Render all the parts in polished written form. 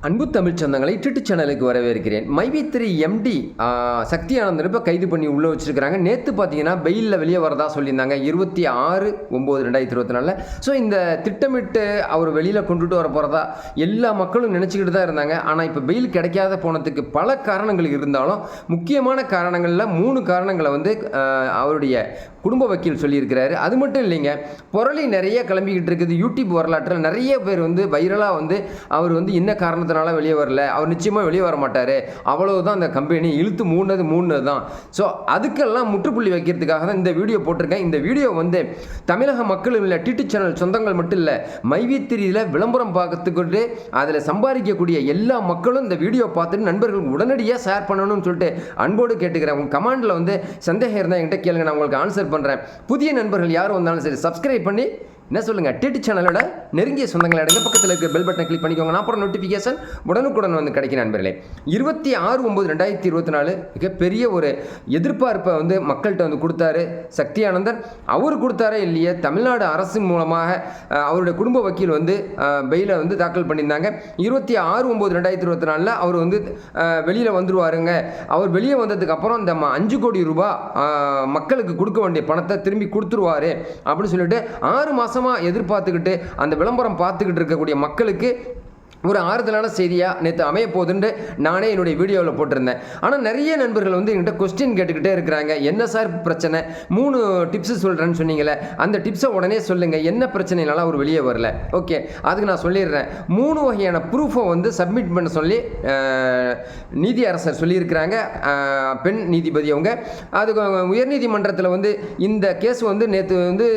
அன்பு தமிழ் சொந்தங்களை டிட்டு சேனலுக்கு வரவேற்கிறேன். மைவி3 எம்டி சக்தி ஆனந்தன் இப்போ கைது பண்ணி உள்ளே வச்சிருக்கிறாங்க. நேற்று பார்த்தீங்கன்னா பெயிலில் வெளியே வரதா சொல்லியிருந்தாங்க 26/9/2024. ஸோ இந்த திட்டமிட்டு அவர் வெளியில் கொண்டுட்டு வர போகிறதா எல்லா மக்களும் நினச்சிக்கிட்டு தான் இருந்தாங்க. ஆனால் இப்போ பெயில் கிடைக்காத போனதுக்கு பல காரணங்கள் இருந்தாலும் முக்கியமான காரணங்களில் 3 காரணங்களை வந்து அவருடைய குடும்ப வக்கீல் சொல்லியிருக்கிறாரு. அது மட்டும் இல்லைங்க, புரளி நிறைய கிளம்பிக்கிட்டு இருக்குது. யூடியூப் வரலாற்றில் நிறைய பேர் வந்து வைரலாக வந்து அவர் வந்து என்ன காரணத்தினால வெளியே வரல, அவர் நிச்சயமாக வெளியே வர மாட்டார், அவ்வளவுதான் அந்த கம்பெனி இழுத்து மூணது தான். ஸோ அதுக்கெல்லாம் முற்றுப்புள்ளி வைக்கிறதுக்காக தான் இந்த வீடியோ போட்டிருக்கேன். இந்த வீடியோ வந்து தமிழக மக்கள் இல்லை, டிடி சேனல் சொந்தங்கள் மட்டும் இல்லை, மைவி3யில் விளம்பரம் பார்த்துக்கிட்டு அதில் சம்பாதிக்கக்கூடிய எல்லா மக்களும் இந்த வீடியோ பார்த்துட்டு நண்பர்களுக்கு உடனடியாக ஷேர் பண்ணணும்னு சொல்லிட்டு அன்போடு கேட்டுக்கிறேன். உங்கள் கமெண்டில் வந்து சந்தேகம் இருந்தால் என்கிட்ட கேளுங்க, நான் உங்களுக்கு ஆன்சர் பண்ணுறேன். புதிய நண்பர்கள் யாரும் வந்தாலும் சரி சப்ஸ்கிரைப் பண்ணி என்ன சொல்லுங்கள், டிடி சேனலோட நெருங்கிய சொந்தங்களை அடைங்க, பக்கத்தில் இருக்க பெல் பட்டனை கிளிக் பண்ணிக்கோங்க. நான் அப்புறம் நோட்டிஃபிகேஷன் உடனுக்குடன் வந்து கிடைக்கும். நண்பர்களே, 26/9/2024 மிகப்பெரிய ஒரு எதிர்பார்ப்பை வந்து மக்கள்கிட்ட வந்து கொடுத்தாரு சக்தி ஆனந்தன். அவர் கொடுத்தாரே இல்லையே, தமிழ்நாடு அரசின் மூலமாக அவருடைய குடும்ப வக்கீல் வந்து பெயிலை வந்து தாக்கல் பண்ணியிருந்தாங்க. 26/9/2024 அவர் வந்து வெளியில் வந்துருவாருங்க. அவர் வெளியே வந்ததுக்கப்புறம் இந்த 5 கோடி ரூபாய் மக்களுக்கு கொடுக்க வேண்டிய பணத்தை திரும்பி கொடுத்துருவாரு அப்படின்னு சொல்லிட்டு 6 மாதமாக எதிர்பார்த்துக்கிட்டு அந்த விளம்பரம் பார்த்துக்கிட்டு இருக்கக்கூடிய மக்களுக்கு ஒரு ஆறுதலான செய்தியாக நேற்று அமைய போகுதுன்னு நானே என்னுடைய வீடியோவில் போட்டிருந்தேன். ஆனால் நிறைய நண்பர்கள் வந்து என்கிட்ட கொஸ்டின் கேட்டுக்கிட்டே இருக்கிறாங்க. என்ன சார் பிரச்சனை, 3 டிப்ஸு சொல்கிறேன்னு சொன்னீங்களே, அந்த டிப்ஸை உடனே சொல்லுங்கள், என்ன பிரச்சனைனால அவர் வெளியே வரல. ஓகே, அதுக்கு நான் சொல்லிடுறேன். 3 வகையான ப்ரூஃபை வந்து சப்மிட் பண்ண சொல்லி நீதி அரசர் சொல்லியிருக்கிறாங்க, பெண் நீதிபதி அவங்க. அதுக்கு உயர்நீதிமன்றத்தில் வந்து இந்த கேஸ் வந்து நேற்று வந்து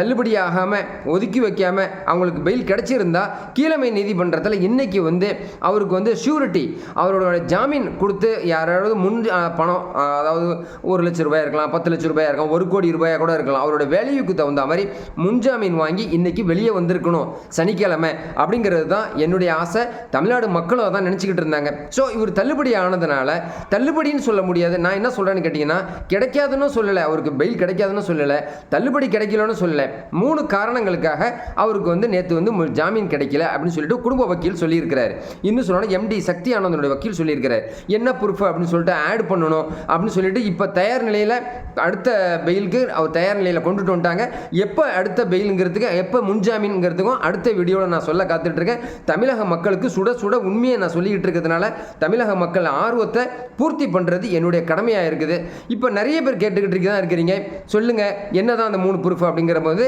தள்ளுபடி ஆகாமல் ஒதுக்கி வைக்காமல் அவங்களுக்கு பெயில் கிடச்சிருந்தா கீழமை நீதிமன்றத்தில் இன்னைக்கு வந்து அவருக்கு வந்து ஷூரிட்டி, அவரோட ஜாமீன் கொடுத்து யாராவது முன் பணம், அதாவது 1 லட்சம் ரூபாய் இருக்கலாம், 10 லட்சம் ரூபாய் இருக்கலாம், 1 கோடி ரூபாய் கூட இருக்கலாம், அவரோட வேல்யூக்கு தகுந்த மாதிரி முன்ஜாமீன் வாங்கி இன்னைக்கு வெளியே வந்திருக்கணும் சனிக்கிழமை அப்படிங்கிறது தான் என்னுடைய ஆசை. தமிழ்நாடு மக்களும் அதான் நினச்சிக்கிட்டு இருந்தாங்க. ஸோ இவர் தள்ளுபடி ஆனதுனால தள்ளுபடின்னு சொல்ல முடியாது. நான் என்ன சொல்கிறேன்னு கேட்டிங்கன்னா, கிடைக்காதுன்னு சொல்லலை, அவருக்கு பெயில் கிடைக்காதுன்னு சொல்லலை, தள்ளுபடி கிடைக்கலன்னு சொல்லலை. 3 காரணங்களுக்காக அவருக்கு வந்து நேற்று வந்து ஜாமீன் கிடைக்கல அப்படின்னு சொல்லிட்டு குடும்ப வக்கீல் சொல்லியிருக்கிறார். இன்னும் சொல்லணும், எம்டி சக்தி ஆனந்தனுடைய வக்கீல் சொல்லியிருக்கிறார். என்ன ப்ரூஃப் அப்படின்னு சொல்லிட்டு ஆட் பண்ணணும் அப்படின்னு சொல்லிட்டு இப்போ தயார் நிலையில் அடுத்த பெயிலுக்கு அவர் தயார் நிலையில் கொண்டுட்டு வந்துட்டாங்க. எப்போ அடுத்த பெயிலுங்கிறதுக்கு, எப்போ முன்ஜாமீன்ங்கிறதுக்கும் அடுத்த வீடியோவில் நான் சொல்ல காத்துட்ருக்கேன். தமிழக மக்களுக்கு சுட சுட உண்மையை நான் சொல்லிக்கிட்டு இருக்கிறதுனால தமிழக மக்கள் ஆர்வத்தை பூர்த்தி பண்ணுறது என்னுடைய கடமையாக இருக்குது. இப்போ நிறைய பேர் கேட்டுக்கிட்டு தான் இருக்கிறீங்க, சொல்லுங்கள் என்னதான் அந்த 3 ப்ரூஃப் அப்படிங்கிற போது,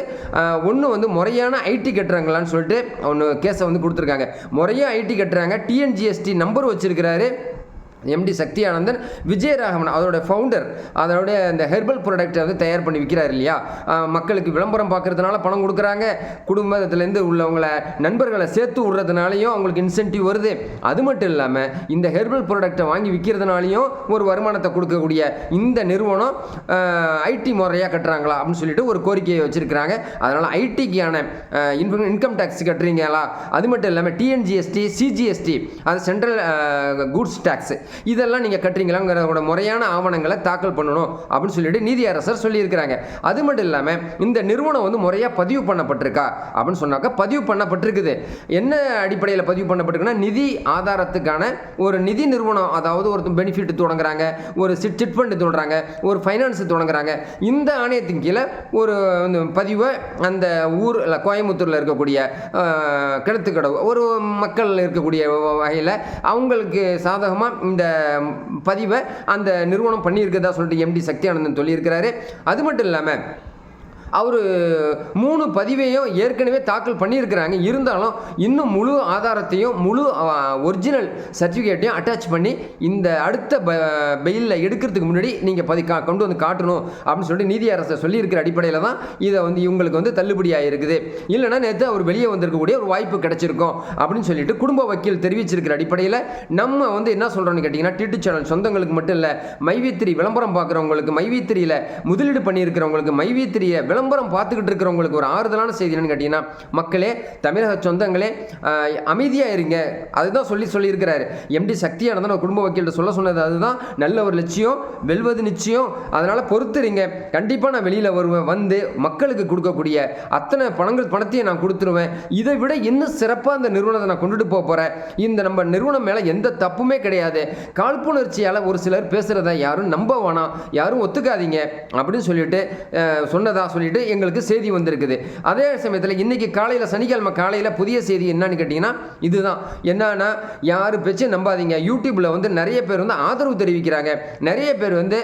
ஒன்று வந்து முறையான ஐடி கட்டுறாங்களான்னு சொல்லிட்டு ஒன்று கேஸை வந்து கொடுத்துருக்காங்க. முறையாக ஐடி கட்டுறாங்க, டிஎன்ஜிஎஸ்டி நம்பர் வச்சிருக்கிறாரு எம்டி சக்தி ஆனந்தன். விஜயராகவன் அதோட ஃபவுண்டர், அதோட இந்த ஹெர்பல் ப்ராடக்டை வந்து தயார் பண்ணி விற்கிறார் இல்லையா, மக்களுக்கு விளம்பரம் பார்க்கறதுனால பணம் கொடுக்குறாங்க, குடும்பத்திலேருந்து உள்ளவங்களை நண்பர்களை சேர்த்து விடுறதுனாலையும் அவங்களுக்கு இன்சென்டிவ் வருது. அது மட்டும் இல்லாமல் இந்த ஹெர்பல் ப்ராடக்டை வாங்கி விற்கிறதுனாலையும் ஒரு வருமானத்தை கொடுக்கக்கூடிய இந்த நிறுவனம் ஐடி முறையாக கட்டுறாங்களா அப்படின்னு சொல்லிட்டு ஒரு கோரிக்கையை வச்சுருக்கிறாங்க. அதனால் ஐடிக்கான இன்கம் டேக்ஸ் கட்டுறீங்களா, அது மட்டும் இல்லாமல் டிஎன்ஜிஎஸ்டி, சிஜிஎஸ்டி, அது சென்ட்ரல் குட்ஸ் டேக்ஸ், இதெல்லாம் நீங்கள் கட்டுறீங்களாங்கிற முறையான ஆவணங்களை தாக்கல் பண்ணணும் அப்படின்னு சொல்லிட்டு நீதி அரசர் சொல்லியிருக்கிறாங்க. அது மட்டும் இல்லாமல் இந்த நிறுவனம் வந்து முறையாக பதிவு பண்ணப்பட்டிருக்கா அப்படின்னு சொன்னாக்கா பதிவு பண்ணப்பட்டிருக்குது. என்ன அடிப்படையில் பதிவு பண்ணப்பட்டிருக்குன்னா, நிதி ஆதாரத்துக்கான ஒரு நிதி நிறுவனம், அதாவது ஒரு பெனிஃபிட் தொடங்குறாங்க, ஒரு சிட் ஃபண்ட் தொடங்குறாங்க, ஒரு ஃபைனான்ஸ் தொடங்குறாங்க. இந்த ஆணையத்தின் கீழே ஒரு பதிவை அந்த ஊர் கோயம்புத்தூரில் இருக்கக்கூடிய கிணத்துக்கடவு ஒரு மக்கள் இருக்கக்கூடிய வகையில் அவங்களுக்கு சாதகமாக இந்த பதிவை அந்த நிறுவனம் பண்ணியிருக்கதா சொல்லிட்டு எம்டி சக்தி ஆனந்தன் சொல்லியிருக்கிறாரு. அது மட்டும் இல்லாமல் அவர் 3 பதிவையும் ஏற்கனவே தாக்கல் பண்ணியிருக்கிறாங்க. இருந்தாலும் இன்னும் முழு ஆதாரத்தையும் முழு ஒரிஜினல் சர்டிஃபிகேட்டையும் அட்டாச் பண்ணி இந்த அடுத்த பெயிலில் எடுக்கிறதுக்கு முன்னாடி நீங்கள் கொண்டு வந்து காட்டணும் அப்படின்னு சொல்லிட்டு நீதி அரசர் சொல்லியிருக்கிற அடிப்படையில் தான் இதை வந்து இவங்களுக்கு வந்து தள்ளுபடியாக இருக்குது. இல்லைனா நேற்று அவர் வெளியே வந்திருக்கக்கூடிய ஒரு வாய்ப்பு கிடைச்சிருக்கும் அப்படின்னு சொல்லிட்டு குடும்ப வக்கீல் தெரிவிச்சிருக்கிற அடிப்படையில் நம்ம வந்து என்ன சொல்கிறோன்னு கேட்டிங்கன்னா, டிடி சேனல் சொந்தங்களுக்கு மட்டும் இல்லை, மைவி3 விளம்பரம் பார்க்குறவங்களுக்கு, மைவி3யில் முதலீடு பண்ணியிருக்கிறவங்களுக்கு, மைவி3 விளம்பரம் விளம்பரம் பார்த்துக்கிட்டு இருக்கிறவங்களுக்கு ஒரு ஆறுதலான செய்தி என்னன்னு கேட்டிங்கன்னா, மக்களே, தமிழக சொந்தங்களே, அமைதியாக இருங்க. அதுதான் சொல்லியிருக்கிறாரு எம்டி சக்தியானந்தன் குடும்ப வக்கீல் சொன்னது அதுதான். நல்ல ஒரு லட்சியம், வெல்வது நிச்சயம். அதனால் பொறுத்துறீங்க. கண்டிப்பாக நான் வெளியில் வருவேன், வந்து மக்களுக்கு கொடுக்கக்கூடிய அத்தனை பணத்தையும் நான் கொடுத்துருவேன். இதை விட இன்னும் சிறப்பாக அந்த நிறுவனத்தை நான் கொண்டுட்டு போகிறேன். இந்த நம்ம நிறுவனம் மேலே எந்த தப்புமே கிடையாது. காழ்ப்புணர்ச்சியால் ஒரு சிலர் பேசுகிறத யாரும் நம்ப வேணாம், யாரும் ஒத்துக்காதீங்க அப்படின்னு சொல்லிட்டு சொல்லிட்டு எங்களுக்கு செய்தி வந்திருக்குது. அதே சமயத்தில் இன்னைக்கு காலையில், சனிக்கிழமை காலையில் புதிய செய்தி என்னன்னு கேட்டிங்கன்னா, இதுதான். என்னன்னா, யார் பேச்சு நம்பாதீங்க. யூடியூப்பில் வந்து நிறைய பேர் வந்து ஆதரவு தெரிவிக்கிறாங்க, நிறைய பேர் வந்து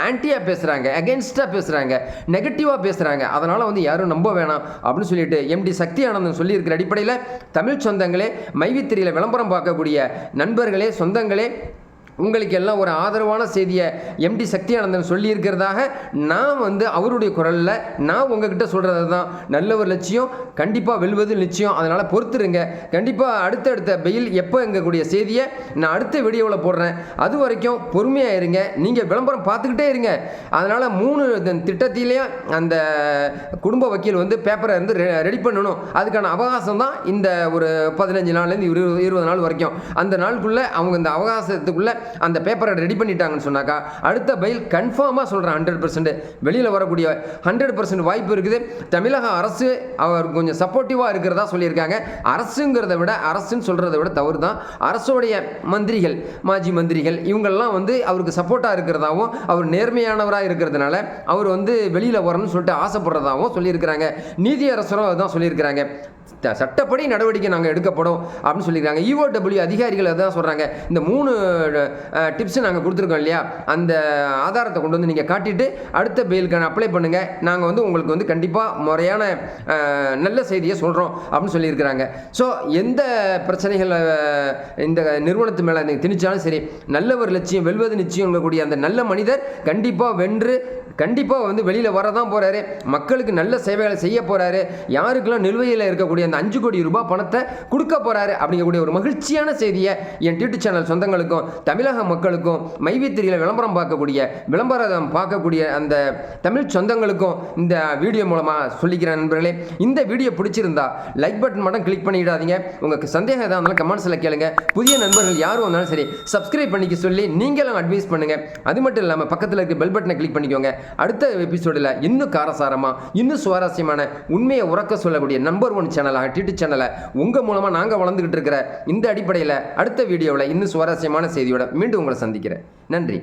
ஆன்டியாக பேசுகிறாங்க, அகென்ஸ்டாக பேசுகிறாங்க, நெகட்டிவாக பேசுகிறாங்க. அதனால் வந்து யாரும் நம்ப வேணாம் அப்படின்னு சொல்லிட்டு எம்டி சக்தியானந்தன் சொல்லியிருக்கிற அடிப்படையில், தமிழ் சொந்தங்களே, மைவித்திரியில் விளம்பரம் பார்க்கக்கூடிய நண்பர்களே, சொந்தங்களே, உங்களுக்கு எல்லாம் ஒரு ஆதரவான செய்தியை எம்டி சக்தியானந்தன் சொல்லியிருக்கிறதாக நான் வந்து அவருடைய குரலில் நான் உங்ககிட்ட சொல்கிறது தான். நல்ல ஒரு லட்சியம், கண்டிப்பாக வெல்வது நிச்சயம். அதனால் பொறுத்துருங்க. கண்டிப்பாக அடுத்தடுத்த பெயில் எப்போ எங்கக்கூடிய செய்தியை நான் அடுத்த வீடியோவில் போடுறேன். அது வரைக்கும் பொறுமையாக இருங்க. நீங்கள் விளம்பரம் பார்த்துக்கிட்டே இருங்க. அதனால் 3 திட்டத்திலேயே அந்த குடும்ப வக்கீல் வந்து பேப்பரை வந்து ரெடி பண்ணணும். அதுக்கான அவகாசம் தான் இந்த ஒரு 15 நாள்லேருந்து 20 நாள் வரைக்கும். அந்த நாளுக்குள்ளே அவங்க இந்த அவகாசத்துக்குள்ளே அந்த பேப்பரை ரெடி பண்ணிட்டாங்கன்னு சொன்னாக்கா அடுத்த பெயில் கன்ஃபார்மாக சொல்கிறேன் 100% வெளியில் வரக்கூடிய 100% வாய்ப்பு இருக்குது. தமிழக அரசு அவர் கொஞ்சம் சப்போர்ட்டிவாக இருக்கிறதா சொல்லியிருக்காங்க. அரசுங்கிறத விட, அரசுன்னு சொல்கிறத விட தவறு தான். அரசுடைய மந்திரிகள், மாஜி மந்திரிகள் இவங்கெல்லாம் வந்து அவருக்கு சப்போர்ட்டாக இருக்கிறதாவும், அவர் நேர்மையானவராக இருக்கிறதுனால அவர் வந்து வெளியில் வரணும்னு சொல்லிட்டு ஆசைப்படுறதாகவும் சொல்லியிருக்கிறாங்க. நீதியரசரும் அதுதான் சொல்லியிருக்கிறாங்க. சட்டப்படி நடவடிக்கை நாங்கள் எடுக்கப்படும் அப்படின்னு சொல்லியிருக்காங்க. EOW அதிகாரிகள் அதான் சொல்கிறாங்க. இந்த 3 டிப்ஸ் நாங்கள் கொடுத்துருக்கோம் இல்லையா, அந்த ஆதாரத்தை கொண்டு வந்து நீங்கள் காட்டிட்டு அடுத்த பெயிலுக்கான அப்ளை பண்ணுங்கள். நாங்கள் வந்து உங்களுக்கு வந்து கண்டிப்பாக முறையான நல்ல செய்தியை சொல்கிறோம் அப்படின்னு சொல்லியிருக்கிறாங்க. ஸோ எந்த பிரச்சனைகள் இந்த நிறுவனத்து மேலே நீங்கள் திணிச்சாலும் சரி, நல்ல ஒரு லட்சியம், வெல்வது நிச்சயம் கூடிய அந்த நல்ல மனிதர் கண்டிப்பாக வென்று கண்டிப்பாக வந்து வெளியில் வரதான் போகிறாரு. மக்களுக்கு நல்ல சேவைகளை செய்ய போகிறாரு. யாருக்கெல்லாம் நிலுவையில் இருக்கக்கூடிய அந்த 5 கோடி ரூபாய் பணத்தை கொடுக்க போகிறாரு அப்படிங்கக்கூடிய ஒரு மகிழ்ச்சியான செய்தியை என் யூடியூப் சேனல் சொந்தங்களுக்கும், தமிழக மக்களுக்கும், மைவித்திரியில் விளம்பரம் பார்க்கக்கூடிய அந்த தமிழ் சொந்தங்களுக்கும் இந்த வீடியோ மூலமாக சொல்லிக்கிறேன். நண்பர்களே, இந்த வீடியோ பிடிச்சிருந்தா லைக் பட்டன் மட்டும் கிளிக் பண்ணிடாதீங்க. உங்களுக்கு சந்தேகம் எதாவது இருந்தாலும் கமெண்ட்ஸில் கேளுங்க. புதிய நண்பர்கள் யாரும் வந்தாலும் சரி சப்ஸ்கிரைப் பண்ணிக்க சொல்லி நீங்களும் அட்வைஸ் பண்ணுங்கள். அது மட்டும் இல்லாமல் பக்கத்தில் இருக்க பெல் பட்டனை கிளிக் பண்ணிக்கோங்க. அடுத்த எபிசோடில் இன்னும் காரசாரமாக, இன்னும் சுவாரஸ்யமான, உண்மையை உறக்க சொல்லக்கூடிய நம்பர் 1 சேனலாக யூடியூப் சேனலை உங்கள் மூலமாக நாங்கள் வளர்ந்துக்கிட்டு இருக்கிற இந்த அடிப்படையில் அடுத்த வீடியோவில் இன்னும் சுவாரஸ்யமான செய்தியோட மீண்டும் உங்களை சந்திக்கிறேன். நன்றி.